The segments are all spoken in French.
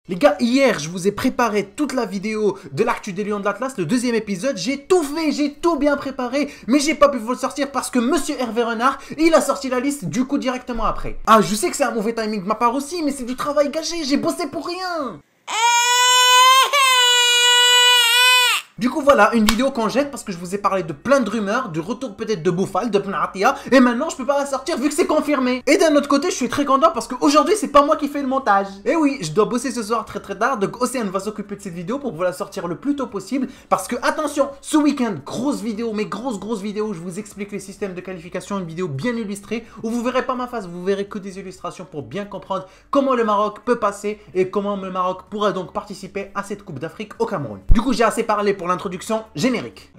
Les gars, hier, je vous ai préparé toute la vidéo de l'actu des Lions de l'Atlas, le deuxième épisode. J'ai tout fait, j'ai tout bien préparé, mais j'ai pas pu vous le sortir parce que Monsieur Hervé Renard, il a sorti la liste du coup directement après. Ah, je sais que c'est un mauvais timing de ma part aussi, mais c'est du travail gâché, j'ai bossé pour rien. Du coup voilà, une vidéo qu'on jette parce que je vous ai parlé de plein de rumeurs, du retour peut-être de Boufal, de Ben Atia, et maintenant je peux pas la sortir vu que c'est confirmé. Et d'un autre côté, je suis très content parce qu'aujourd'hui c'est pas moi qui fais le montage. Et oui, je dois bosser ce soir très tard, donc Océane va s'occuper de cette vidéo pour vous la sortir le plus tôt possible. Parce que attention, ce week-end, grosse vidéo, mais grosse vidéo, je vous explique les systèmes de qualification, une vidéo bien illustrée, où vous verrez pas ma face, vous verrez que des illustrations pour bien comprendre comment le Maroc peut passer et comment le Maroc pourra donc participer à cette Coupe d'Afrique au Cameroun. Du coup j'ai assez parlé pour l'introduction, générique.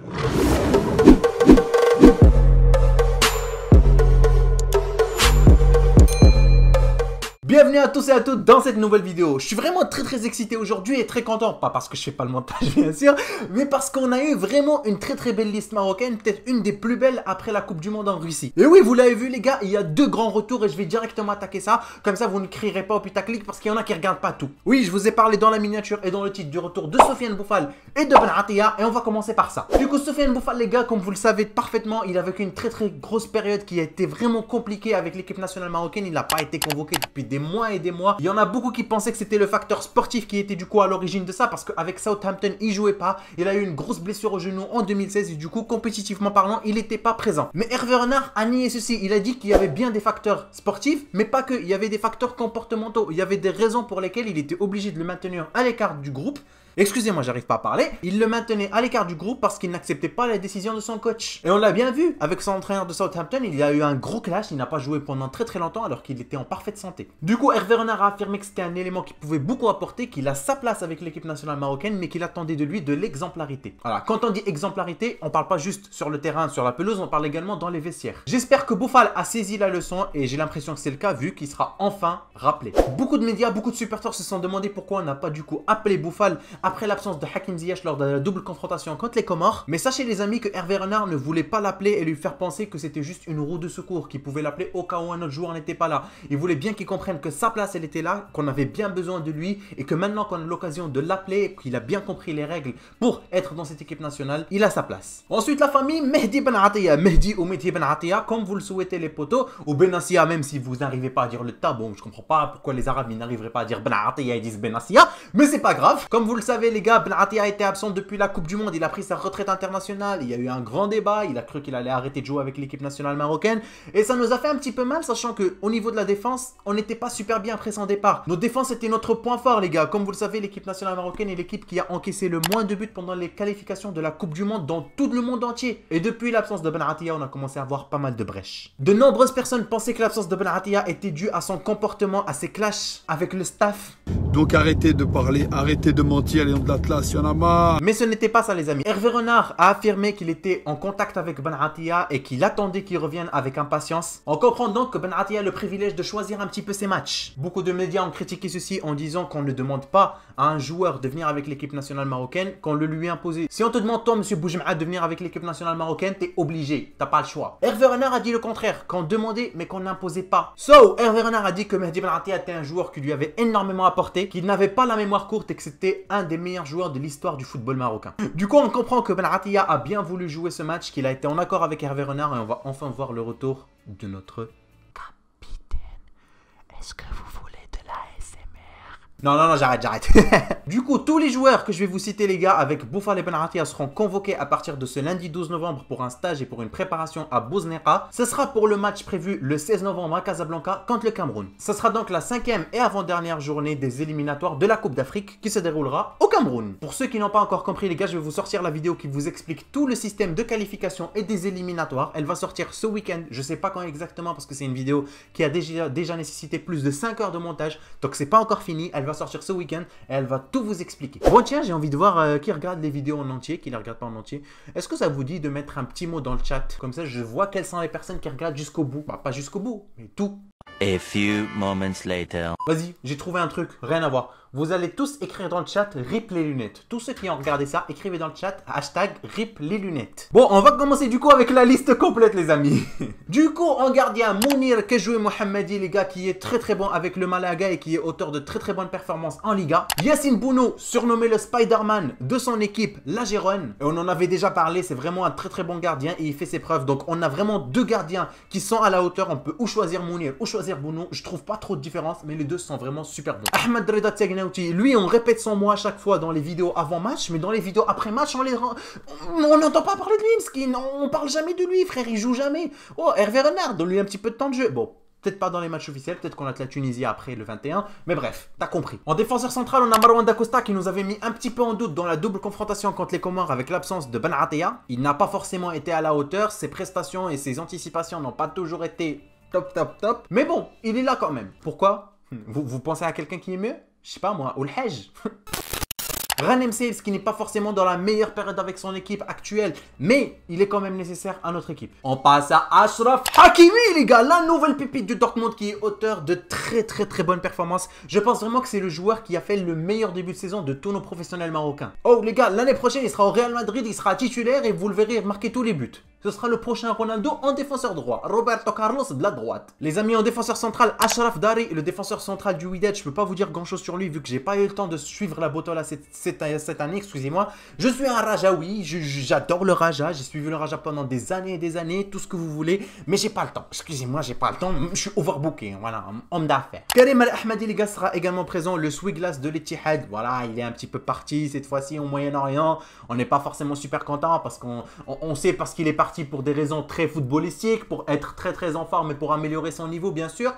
Bienvenue à tous et à toutes dans cette nouvelle vidéo. Je suis vraiment très excité aujourd'hui et très content. Pas parce que je fais pas le montage bien sûr, mais parce qu'on a eu vraiment une très belle liste marocaine. Peut-être une des plus belles après la Coupe du Monde en Russie. Et oui, vous l'avez vu les gars, il y a deux grands retours et je vais directement attaquer ça. Comme ça vous ne crierez pas au putaclic parce qu'il y en a qui regardent pas tout. Oui, je vous ai parlé dans la miniature et dans le titre du retour de Sofiane Boufal et de Ben Atia. Et on va commencer par ça. Du coup Sofiane Boufal les gars, comme vous le savez parfaitement, il a vécu une très grosse période qui a été vraiment compliquée avec l'équipe nationale marocaine. Il n'a pas été convoqué depuis des mois et des mois. Il y en a beaucoup qui pensaient que c'était le facteur sportif qui était du coup à l'origine de ça parce qu'avec Southampton il jouait pas, il a eu une grosse blessure au genou en 2016 et du coup compétitivement parlant il n'était pas présent. Mais Hervé Renard a nié ceci, il a dit qu'il y avait bien des facteurs sportifs mais pas que, il y avait des facteurs comportementaux, il y avait des raisons pour lesquelles il était obligé de le maintenir à l'écart du groupe. Excusez-moi, j'arrive pas à parler. Il le maintenait à l'écart du groupe parce qu'il n'acceptait pas la décision de son coach. Et on l'a bien vu, avec son entraîneur de Southampton, il y a eu un gros clash, il n'a pas joué pendant très longtemps alors qu'il était en parfaite santé. Du coup, Hervé Renard a affirmé que c'était un élément qui pouvait beaucoup apporter, qu'il a sa place avec l'équipe nationale marocaine, mais qu'il attendait de lui de l'exemplarité. Voilà, quand on dit exemplarité, on parle pas juste sur le terrain, sur la pelouse, on parle également dans les vestiaires. J'espère que Boufal a saisi la leçon et j'ai l'impression que c'est le cas vu qu'il sera enfin rappelé. Beaucoup de médias, beaucoup de supporters se sont demandé pourquoi on n'a pas du coup appelé Boufal après l'absence de Hakim Ziyech lors de la double confrontation contre les Comores. Mais sachez les amis que Hervé Renard ne voulait pas l'appeler et lui faire penser que c'était juste une roue de secours, qu'il pouvait l'appeler au cas où un autre joueur n'était pas là. Il voulait bien qu'il comprenne que sa place elle était là, qu'on avait bien besoin de lui et que maintenant qu'on a l'occasion de l'appeler, qu'il a bien compris les règles pour être dans cette équipe nationale, il a sa place. Ensuite la famille Mehdi Ben Atia, Mehdi ou Mehdi Ben Atia comme vous le souhaitez les potos, ou Benassia même si vous n'arrivez pas à dire le tas. Bon, je comprends pas pourquoi les arabes n'arriveraient pas à dire Ben Atia et disent Benassia, mais c'est pas grave. Comme vous le savez les gars, Ben Atia a été absent depuis la Coupe du Monde, il a pris sa retraite internationale, il y a eu un grand débat, il a cru qu'il allait arrêter de jouer avec l'équipe nationale marocaine et ça nous a fait un petit peu mal sachant que au niveau de la défense, on n'était pas super bien après son départ. Nos défenses étaient notre point fort les gars, comme vous le savez l'équipe nationale marocaine est l'équipe qui a encaissé le moins de buts pendant les qualifications de la Coupe du Monde dans tout le monde entier. Et depuis l'absence de Ben Atia, on a commencé à avoir pas mal de brèches. De nombreuses personnes pensaient que l'absence de Ben Atia était due à son comportement, à ses clashs avec le staff. Donc arrêtez de parler, arrêtez de mentir, les Lions de l'Atlas, il y en a marre. Mais ce n'était pas ça les amis. Hervé Renard a affirmé qu'il était en contact avec Ben Atia et qu'il attendait qu'il revienne avec impatience. On comprend donc que Ben Atia a le privilège de choisir un petit peu ses matchs. Beaucoup de médias ont critiqué ceci en disant qu'on ne demande pas à un joueur de venir avec l'équipe nationale marocaine, qu'on le lui imposait. Si on te demande toi monsieur Boujem'a de venir avec l'équipe nationale marocaine, t'es obligé, t'as pas le choix. Hervé Renard a dit le contraire, qu'on demandait mais qu'on n'imposait pas. So, Hervé Renard a dit que Mehdi Ben Atia était un joueur qui lui avait énormément apporté, qu'il n'avait pas la mémoire courte et que c'était un des meilleurs joueurs de l'histoire du football marocain. Du coup, on comprend que Ben Atia a bien voulu jouer ce match, qu'il a été en accord avec Hervé Renard et on va enfin voir le retour de notre capitaine. Est-ce que vous voulez de la ASMR? Non, j'arrête. Du coup, tous les joueurs que je vais vous citer les gars avec Boufal et Ben Atia seront convoqués à partir de ce lundi 12 novembre pour un stage et pour une préparation à Bouznera. Ce sera pour le match prévu le 16 novembre à Casablanca contre le Cameroun. Ce sera donc la 5e et avant-dernière journée des éliminatoires de la Coupe d'Afrique qui se déroulera au Cameroun. Pour ceux qui n'ont pas encore compris les gars, je vais vous sortir la vidéo qui vous explique tout le système de qualification et des éliminatoires. Elle va sortir ce week-end, je sais pas quand exactement parce que c'est une vidéo qui a déjà nécessité plus de 5 heures de montage. Donc c'est pas encore fini, elle va sortir ce week-end et elle va tout vous expliquer. Bon tiens, j'ai envie de voir qui regarde les vidéos en entier, qui ne les regarde pas en entier. Est-ce que ça vous dit de mettre un petit mot dans le chat? Comme ça je vois quelles sont les personnes qui regardent jusqu'au bout. Bah pas jusqu'au bout, mais tout. A few moments later. Vas-y, j'ai trouvé un truc, rien à voir. vous allez tous écrire dans le chat RIP les lunettes. Tous ceux qui ont regardé ça, écrivez dans le chat hashtag RIP les lunettes. Bon, on va commencer du coup avec la liste complète les amis. Du coup, en gardien, Mounir Kejoué Mohamedi, les gars, qui est très très bon avec le Malaga et qui est auteur de très très bonnes performances en Liga. Yassine Bounou, surnommé le Spider-Man de son équipe, la Gérone. Et on en avait déjà parlé, c'est vraiment un très très bon gardien et il fait ses preuves. Donc on a vraiment deux gardiens qui sont à la hauteur. On peut ou choisir Mounir ou choisir Bounou. Je trouve pas trop de différence, mais les deux sont vraiment super bons. Ahmed Reda Tsegnauti, lui on répète son mot à chaque fois dans les vidéos avant match, mais dans les vidéos après match, on n'entend pas parler de lui, Mskin. On parle jamais de lui, frère, il joue jamais. Oh, Hervé Renard, donne-lui un petit peu de temps de jeu. Bon, peut-être pas dans les matchs officiels, peut-être qu'on a la Tunisie après le 21, mais bref, t'as compris. En défenseur central, on a Marwan Dacosta qui nous avait mis un petit peu en doute dans la double confrontation contre les Comores avec l'absence de Ben Atia. Il n'a pas forcément été à la hauteur, ses prestations et ses anticipations n'ont pas toujours été top. Mais bon, il est là quand même. Pourquoi? Vous pensez à quelqu'un qui est mieux? Je sais pas moi, ou le Hajj. Ghanem Saïf qui n'est pas forcément dans la meilleure période avec son équipe actuelle, mais il est quand même nécessaire à notre équipe. On passe à Achraf Hakimi les gars, la nouvelle pépite du Dortmund qui est auteur de très bonnes performances. Je pense vraiment que c'est le joueur qui a fait le meilleur début de saison de tous nos professionnels marocains. Oh les gars, l'année prochaine il sera au Real Madrid, il sera titulaire et vous le verrez marquer tous les buts. Ce sera le prochain Ronaldo en défenseur droit. Roberto Carlos de la droite. Les amis, en défenseur central, Achraf Dari, le défenseur central du Wydad. Je peux pas vous dire grand chose sur lui vu que j'ai pas eu le temps de suivre la Botola cette année, excusez-moi. Je suis un Rajaoui, j'adore le Raja. J'ai suivi le Raja pendant des années et des années, tout ce que vous voulez. Mais j'ai pas le temps. Excusez-moi, j'ai pas le temps. Je suis overbooké, voilà, homme d'affaires. Karim Al-Ahmadi, les gars, sera également présent. Le Swiglas de l'Etihad. Voilà, il est un petit peu parti cette fois-ci au Moyen-Orient. On n'est pas forcément super content parce qu'on sait parce qu'il est parti pour des raisons très footballistiques, pour être très en forme et pour améliorer son niveau bien sûr.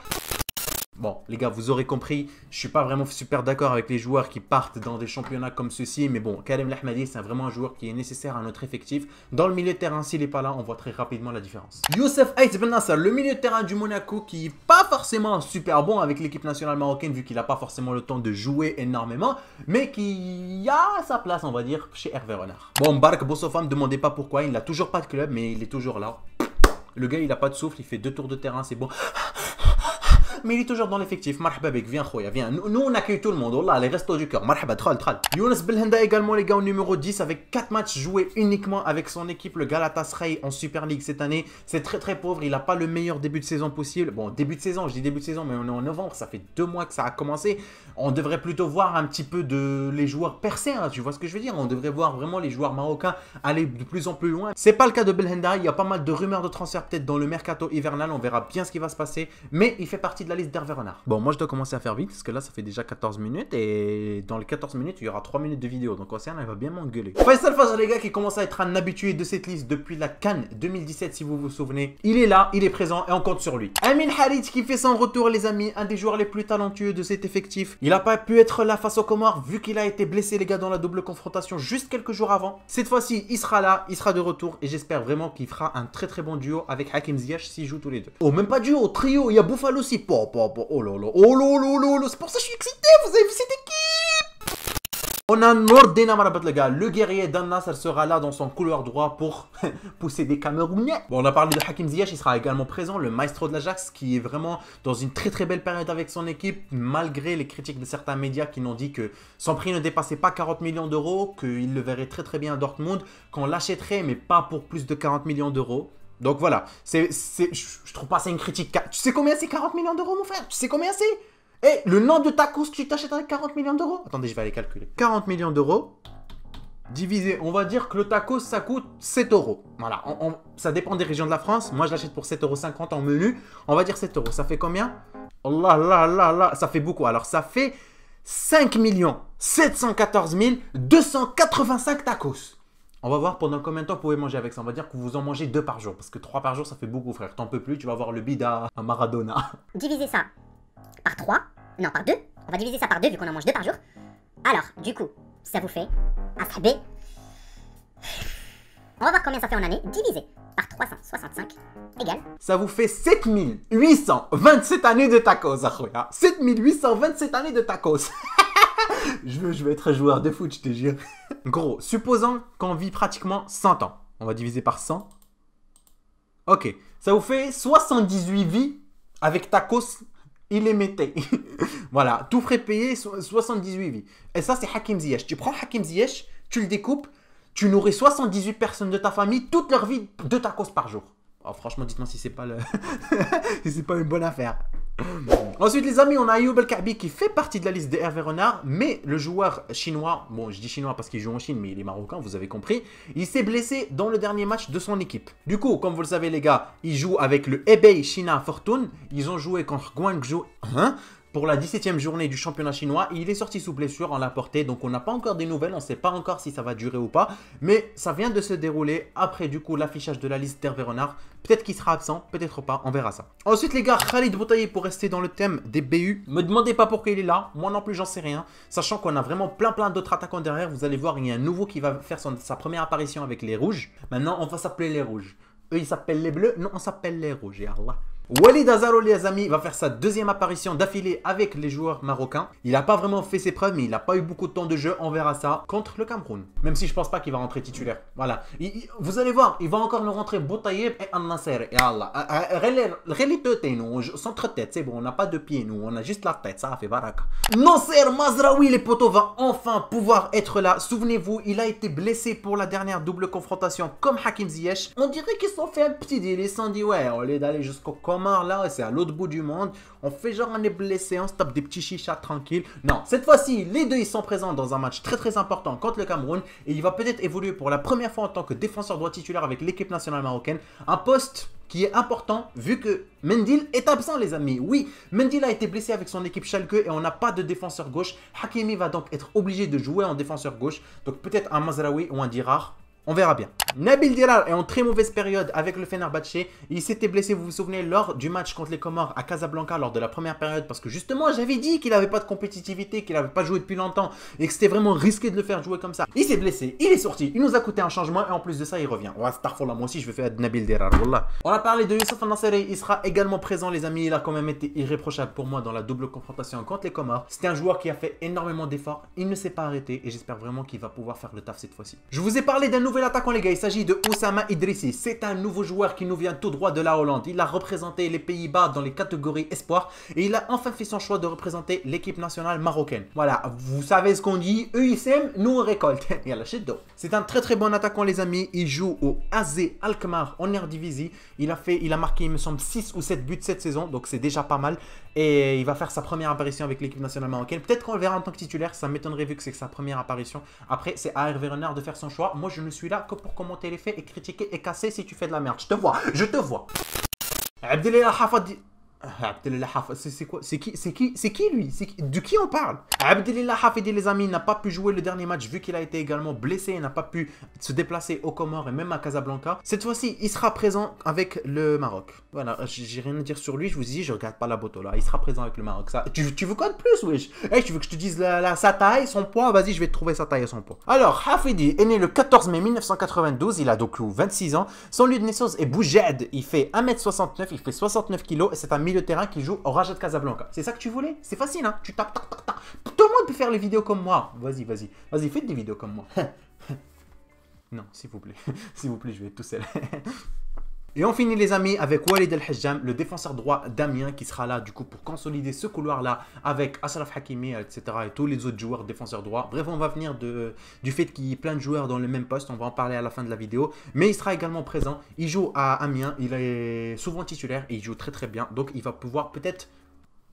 Bon les gars, vous aurez compris, je suis pas vraiment super d'accord avec les joueurs qui partent dans des championnats comme ceci, mais bon, Karim Lahmadi c'est vraiment un joueur qui est nécessaire à notre effectif. Dans le milieu de terrain, s'il n'est pas là, on voit très rapidement la différence. Youssef Aït Ben Nasser, le milieu de terrain du Monaco qui est pas forcément super bon avec l'équipe nationale marocaine vu qu'il n'a pas forcément le temps de jouer énormément, mais qui a sa place on va dire chez Hervé Renard. Bon, Bark Bossofa, ne me demandez pas pourquoi, il n'a toujours pas de club mais il est toujours là. Le gars il a pas de souffle, il fait 2 tours de terrain, c'est bon. Mais il est toujours dans l'effectif. Marhaba bek, viens khoya, viens. Nous on accueille tout le monde. Wallah, les restos du cœur. Marhaba, tral. Younes Belhanda également les gars au numéro 10 avec 4 matchs joués uniquement avec son équipe le Galatasaray en Super League cette année. C'est très pauvre, il n'a pas le meilleur début de saison possible. Bon, début de saison, je dis début de saison mais on est en novembre, ça fait 2 mois que ça a commencé. On devrait plutôt voir un petit peu de les joueurs percer, hein, tu vois ce que je veux dire? On devrait voir vraiment les joueurs marocains aller de plus en plus loin. C'est pas le cas de Belhanda, il y a pas mal de rumeurs de transfert peut-être dans le mercato hivernal, on verra bien ce qui va se passer. Mais il fait partie de la liste d'Hervé Renard. Bon, moi je dois commencer à faire vite parce que là ça fait déjà 14 minutes et dans les 14 minutes il y aura 3 minutes de vidéo. Donc Océane elle va bien m'engueuler. Faisal Fajr les gars qui commence à être un habitué de cette liste depuis la CAN 2017 si vous vous souvenez. Il est là, il est présent et on compte sur lui. Amin Harit qui fait son retour les amis, un des joueurs les plus talentueux de cet effectif. Il n'a pas pu être là face aux Comores vu qu'il a été blessé les gars dans la double confrontation juste quelques jours avant. Cette fois-ci il sera là, il sera de retour et j'espère vraiment qu'il fera un très bon duo avec Hakim Ziyech s'ils jouent tous les deux. Oh même pas duo, trio, il y a Bouffalo aussi. Oh là là, c'est pour ça que je suis excité, vous avez vu cette équipe. On a Nordin Amrabat les gars, le guerrier d'Al Nassr sera là dans son couloir droit pour pousser des Camerounais. Bon, on a parlé de Hakim Ziyech, il sera également présent, le maestro de l'Ajax qui est vraiment dans une très belle période avec son équipe, malgré les critiques de certains médias qui n'ont dit que son prix ne dépassait pas 40 millions d'euros, qu'il le verrait très bien à Dortmund, qu'on l'achèterait mais pas pour plus de 40 millions d'euros. Donc voilà, je trouve pas ça une critique. Tu sais combien c'est 40 millions d'euros mon frère? Tu sais combien c'est? Eh, le nom de tacos que tu t'achètes avec 40 millions d'euros? Attendez, je vais aller calculer. 40 millions d'euros, divisé, on va dire que le tacos ça coûte 7 euros. Voilà, ça dépend des régions de la France. Moi je l'achète pour 7,50 € en menu. On va dire 7 euros. Ça fait combien? Allah, là, ça fait beaucoup. Alors ça fait 5 714 285 tacos. On va voir pendant combien de temps vous pouvez manger avec ça. On va dire que vous en mangez 2 par jour. Parce que 3 par jour, ça fait beaucoup, frère. T'en peux plus, tu vas voir le bide à Maradona. Diviser ça par 3. Non, par 2. On va diviser ça par 2 vu qu'on en mange 2 par jour. Alors, du coup, ça vous fait... Ashabé. On va voir combien ça fait en année. Divisé par 365 égale... Ça vous fait 7827 années de tacos, Akhoya. 7827 années de tacos. Je veux être joueur de foot, je te jure. Gros, supposons qu'on vit pratiquement 100 ans. On va diviser par 100. Ok, ça vous fait 78 vies avec tacos il les mettait. Voilà, tout frais payé, 78 vies. Et ça, c'est Hakim Ziyech. Tu prends Hakim Ziyech, tu le découpes, tu nourris 78 personnes de ta famille, toute leur vie de tacos par jour. Oh, franchement, dites-moi si c'est pas le... si c'est pas une bonne affaire. Ensuite, les amis, on a Ayoub El Kaabi qui fait partie de la liste des Hervé Renard, mais le joueur chinois, bon, je dis chinois parce qu'il joue en Chine, mais il est marocain, vous avez compris, il s'est blessé dans le dernier match de son équipe. Du coup, comme vous le savez, les gars, il joue avec le Hebei China Fortune. Ils ont joué contre Guangzhou pour la 17e journée du championnat chinois. Il est sorti sous blessure, on l'a porté, donc on n'a pas encore des nouvelles, on ne sait pas encore si ça va durer ou pas, mais ça vient de se dérouler après du coup l'affichage de la liste d'Hervé Renard. Peut-être qu'il sera absent, peut-être pas, on verra ça. Ensuite les gars, Khalid Boutaïeb, pour rester dans le thème des BU, me demandez pas pourquoi il est là, moi non plus j'en sais rien, sachant qu'on a vraiment plein d'autres attaquants derrière. Vous allez voir, il y a un nouveau qui va faire sa première apparition avec les rouges. Maintenant on va s'appeler les rouges. Eux ils s'appellent les bleus, nous on s'appelle les rouges, ya Allah. Walid Azaro, les amis, va faire sa deuxième apparition d'affilée avec les joueurs marocains. Il n'a pas vraiment fait ses preuves, mais il n'a pas eu beaucoup de temps de jeu. On verra ça contre le Cameroun. Même si je pense pas qu'il va rentrer titulaire. Voilà. Vous allez voir, il va encore nous rentrer Boutaïeb et Al-Nasser. Et Allah. Centre tête, c'est bon, on n'a pas de pied, nous. On a juste la tête, ça fait baraka. Nasser Mazraoui, les potos, va enfin pouvoir être là. Souvenez-vous, il a été blessé pour la dernière double confrontation comme Hakim Ziyech. On dirait qu'ils se sont fait un petit deal. Ils se sont dit, ouais, au lieu d'aller jusqu'au là, c'est à l'autre bout du monde. On fait genre on est blessé, on se tape des petits chichas tranquilles. Non, cette fois-ci, les deux ils sont présents dans un match très important contre le Cameroun. Et il va peut-être évoluer pour la première fois en tant que défenseur droit titulaire avec l'équipe nationale marocaine. Un poste qui est important vu que Mendil est absent, les amis. Oui, Mendil a été blessé avec son équipe Schalke et on n'a pas de défenseur gauche. Hakimi va donc être obligé de jouer en défenseur gauche. Donc peut-être un Mazraoui ou un Dirar. On verra bien. Nabil Dirar est en très mauvaise période avec le Fenerbahçe. Il s'était blessé, vous vous souvenez, lors du match contre les Comores à Casablanca lors de la première période. Parce que justement, j'avais dit qu'il n'avait pas de compétitivité, qu'il n'avait pas joué depuis longtemps et que c'était vraiment risqué de le faire jouer comme ça. Il s'est blessé, il est sorti, il nous a coûté un changement et en plus de ça, il revient. Ouais, starfallah, moi aussi, je vais faire Nabil Dirar. Wallah. On a parlé de Youssef Nasseri, il sera également présent, les amis. Il a quand même été irréprochable pour moi dans la double confrontation contre les Comores. C'était un joueur qui a fait énormément d'efforts. Il ne s'est pas arrêté et j'espère vraiment qu'il va pouvoir faire le taf cette fois-ci. Je vous ai parlé d'un nouvel attaquant, les gars. Il s'agit de Oussama Idrissi. C'est un nouveau joueur qui nous vient tout droit de la Hollande. Il a représenté les Pays-Bas dans les catégories espoirs et il a enfin fait son choix de représenter l'équipe nationale marocaine. Voilà, vous savez ce qu'on dit, eux ils sèment, nous on récolte. C'est un très bon attaquant, les amis. Il joue au AZ Alkmaar en Eredivisie. Il a marqué, il me semble, 6 ou 7 buts cette saison, donc c'est déjà pas mal. Et il va faire sa première apparition avec l'équipe nationale marocaine. Peut-être qu'on le verra en tant que titulaire, ça m'étonnerait vu que c'est sa première apparition. Après, c'est à Hervé Renard de faire son choix. Moi, je ne suis là que pour commenter les faits et critiquer et casser si tu fais de la merde. Je te vois, je te vois. Abdellah Hafadi. Abdellah Hafidi, c'est quoi? C'est qui lui? De qui on parle? Abdellah Hafidi, les amis, n'a pas pu jouer le dernier match vu qu'il a été également blessé et n'a pas pu se déplacer aux Comores et même à Casablanca. Cette fois-ci, il sera présent avec le Maroc. Voilà, j'ai rien à dire sur lui, je vous dis, je regarde pas la boto là. Il sera présent avec le Maroc. Ça, tu veux quoi de plus, wesh? Hey, tu veux que je te dise sa taille, son poids? Vas-y, je vais te trouver sa taille et son poids. Alors, Hafidi est né le 14 mai 1992, il a donc 26 ans. Son lieu de naissance est Boujed, il fait 1m69, il fait 69 kg et c'est un milieu de terrain qui joue au Raja de Casablanca. C'est ça que tu voulais? C'est facile, hein? Tu tapes, tac, tac, tac. Tout le monde peut faire les vidéos comme moi. Vas-y, faites des vidéos comme moi. Non, s'il vous plaît. S'il vous plaît, je vais être tout seul. Et on finit, les amis, avec Walid El-Hajjam, le défenseur droit d'Amiens, qui sera là du coup pour consolider ce couloir-là avec Achraf Hakimi, etc. et tous les autres joueurs défenseurs droits. Bref, on va venir du fait qu'il y ait plein de joueurs dans le même poste. On va en parler à la fin de la vidéo. Mais il sera également présent. Il joue à Amiens. Il est souvent titulaire et il joue très bien. Donc, il va pouvoir peut-être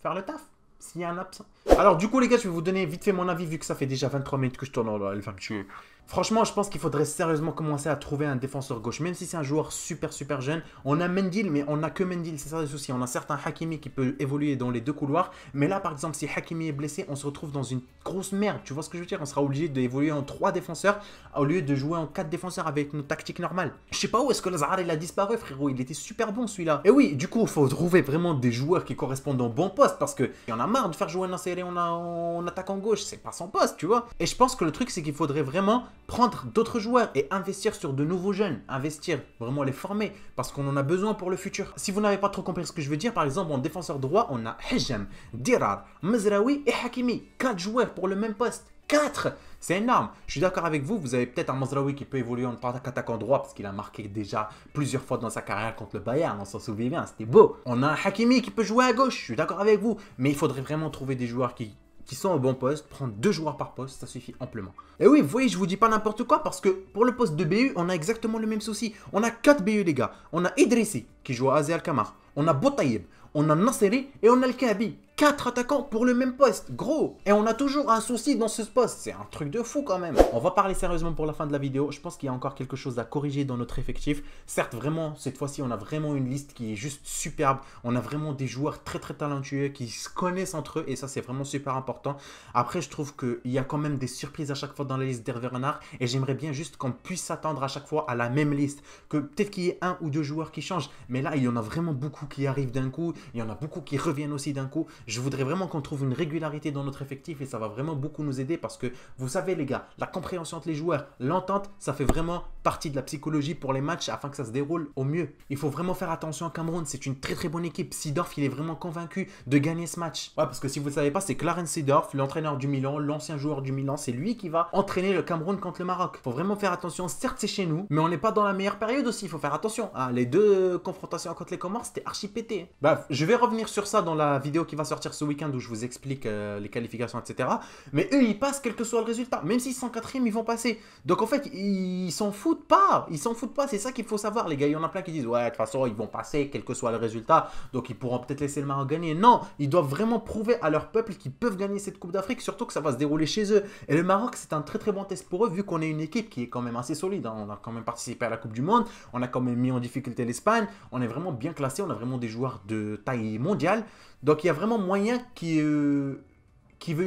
faire le taf s'il y a un absent. Alors, du coup, les gars, je vais vous donner vite fait mon avis vu que ça fait déjà 23 minutes que je tourne. Oh là, elle va me tuer. Franchement, je pense qu'il faudrait sérieusement commencer à trouver un défenseur gauche. Même si c'est un joueur super jeune. On a Mendil, mais on n'a que Mendil. C'est ça le souci. On a certes un Hakimi qui peut évoluer dans les deux couloirs. Mais là, par exemple, si Hakimi est blessé, on se retrouve dans une grosse merde. Tu vois ce que je veux dire? On sera obligé d'évoluer en 3 défenseurs au lieu de jouer en 4 défenseurs avec nos tactiques normales. Je sais pas où est-ce que Lazare il a disparu, frérot. Il était super bon celui-là. Et oui, du coup, il faut trouver vraiment des joueurs qui correspondent au bon poste. Parce qu'il y en a marre de faire jouer Nasseri en attaquant gauche. C'est pas son poste, tu vois. Et je pense que le truc, c'est qu'il faudrait vraiment prendre d'autres joueurs et investir sur de nouveaux jeunes, investir, vraiment les former parce qu'on en a besoin pour le futur. Si vous n'avez pas trop compris ce que je veux dire, par exemple en défenseur droit, on a Hajjam, Dirar, Mazraoui et Hakimi, 4 joueurs pour le même poste. 4. C'est énorme. Je suis d'accord avec vous. Vous avez peut-être un Mazraoui qui peut évoluer en tant qu'attaquant droit parce qu'il a marqué déjà plusieurs fois dans sa carrière contre le Bayern. On s'en souvient bien, c'était beau. On a un Hakimi qui peut jouer à gauche. Je suis d'accord avec vous. Mais il faudrait vraiment trouver des joueurs qui sont au bon poste. Prendre 2 joueurs par poste, ça suffit amplement. Et oui, vous voyez, je vous dis pas n'importe quoi parce que pour le poste de BU, on a exactement le même souci. On a 4 BU, les gars. On a Idrissi qui joue à AZ Alkmaar. On a Boutaïeb. On a Nasseri et on a le Kabi. 4 attaquants pour le même poste, gros. Et on a toujours un souci dans ce poste. C'est un truc de fou quand même. On va parler sérieusement pour la fin de la vidéo. Je pense qu'il y a encore quelque chose à corriger dans notre effectif. Certes, vraiment, cette fois-ci, on a vraiment une liste qui est juste superbe. On a vraiment des joueurs très très talentueux qui se connaissent entre eux. Et ça, c'est vraiment super important. Après, je trouve qu'il y a quand même des surprises à chaque fois dans la liste d'Hervé Renard. Et j'aimerais bien juste qu'on puisse s'attendre à chaque fois à la même liste. Que peut-être qu'il y ait 1 ou 2 joueurs qui changent. Mais là, il y en a vraiment beaucoup qui arrivent d'un coup. Il y en a beaucoup qui reviennent aussi d'un coup. Je voudrais vraiment qu'on trouve une régularité dans notre effectif et ça va vraiment beaucoup nous aider parce que vous savez les gars, la compréhension entre les joueurs, l'entente, ça fait vraiment partie de la psychologie pour les matchs afin que ça se déroule au mieux. Il faut vraiment faire attention à Cameroun, c'est une très très bonne équipe. Seedorf, il est vraiment convaincu de gagner ce match. Ouais, parce que si vous ne savez pas, c'est Clarence Seedorf, l'entraîneur du Milan, l'ancien joueur du Milan, c'est lui qui va entraîner le Cameroun contre le Maroc. Il faut vraiment faire attention, certes c'est chez nous, mais on n'est pas dans la meilleure période aussi, il faut faire attention. Ah, les 2 confrontations contre les Comores, c'était archi pété. Bref, je vais revenir sur ça dans la vidéo qui va sortir ce week-end où je vous explique les qualifications, etc. Mais eux, ils passent quel que soit le résultat. Même s'ils sont 4e, ils vont passer. Donc en fait, ils s'en foutent pas. Ils s'en foutent pas. C'est ça qu'il faut savoir, les gars. Il y en a plein qui disent, ouais, de toute façon, ils vont passer quel que soit le résultat. Donc ils pourront peut-être laisser le Maroc gagner. Non, ils doivent vraiment prouver à leur peuple qu'ils peuvent gagner cette Coupe d'Afrique. Surtout que ça va se dérouler chez eux. Et le Maroc, c'est un très très bon test pour eux, vu qu'on est une équipe qui est quand même assez solide. Hein. On a quand même participé à la Coupe du Monde. On a quand même mis en difficulté l'Espagne. On est vraiment bien classé. On a vraiment des joueurs de taille mondiale. Donc il y a vraiment moyen qui veut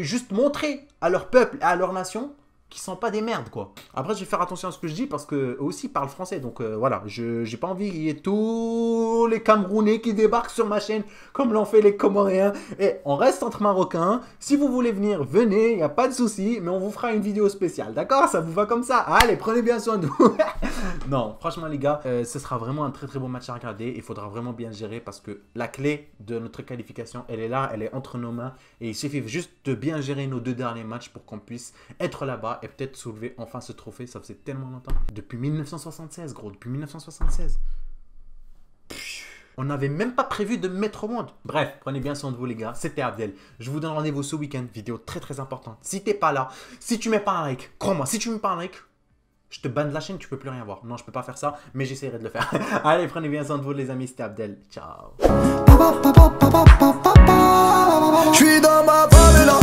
juste montrer à leur peuple et à leur nation qui sont pas des merdes quoi. Après je vais faire attention à ce que je dis parce que eux aussi parlent français donc voilà, j'ai pas envie qu'il y ait tous les Camerounais qui débarquent sur ma chaîne comme l'ont fait les Comoriens. Et on reste entre Marocains, si vous voulez venir, venez, il n'y a pas de souci, mais on vous fera une vidéo spéciale, d'accord? Ça vous va comme ça? Allez, prenez bien soin de vous. Non, franchement les gars, ce sera vraiment un très très bon match à regarder, il faudra vraiment bien gérer parce que la clé de notre qualification, elle est là, elle est entre nos mains et il suffit juste de bien gérer nos 2 derniers matchs pour qu'on puisse être là-bas et peut-être soulever enfin ce trophée. Ça faisait tellement longtemps. Depuis 1976, gros. Depuis 1976. On n'avait même pas prévu de me mettre au monde. Bref, prenez bien soin de vous les gars. C'était Abdel. Je vous donne rendez-vous ce week-end. Vidéo très très importante. Si t'es pas là, si tu mets pas un like, crois-moi, si tu mets pas un like, je te banne de la chaîne, tu peux plus rien voir. Non, je peux pas faire ça, mais j'essaierai de le faire. Allez, prenez bien soin de vous les amis. C'était Abdel. Ciao. Je suis dans ma favela.